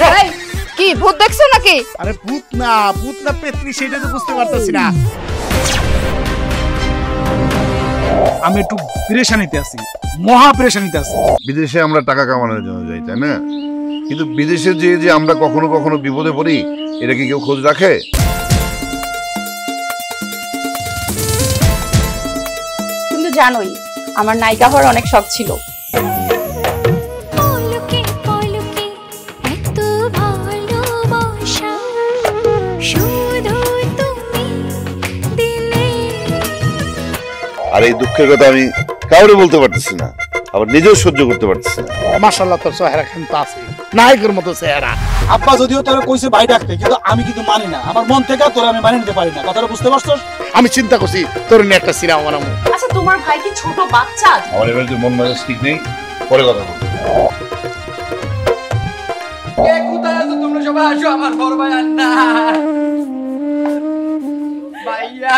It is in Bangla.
এই কি ভূত দেখছো নাকি? আরে ভূত না পেত্নী, সেটা তো বুঝতে পারতেছি না। আমি একটু পেরেশানিতে আছি, মহা পেরেশানিতে আছি। বিদেশে আমরা টাকা কামানোর জন্য যাই, তাই না? কিন্তু বিদেশে যে আমরা কখনো কখনো বিপদে পড়ি, এটা কি কেউ খোঁজ রাখে? কিন্তু জানোই আমার নায়িকা হওয়ার অনেক শখ ছিল। আর এই দুঃখের কথা আমি কাউরে বলতে পারতেছি না, আবার নিজেও সহ্য করতে পারতেছি না। মাশাআল্লাহ, তোর চেহারা কিন্তু আছে নায়কের মতো চেহারা। আব্বা যদিও তোরা কইছে ভাই ডাকতে, কিন্তু আমি কিন্তু মানি না। আমার মন থেকে তোরা আমি মানি নিতে পারি না। কথাটা বুঝতে পারছস? আমি চিন্তা করছি তোর নিয়ে একটা সিনেমা বানাবো। আচ্ছা তোমার ভাই কি ছোট বাচ্চা? আমার এবার যে মন মেজাজ ঠিক নেই, পরে কথা বলবো। কে কোথায় আছো তোমরা? সবাই আসো, আমার বড় ভাই আন্না ভাইয়া।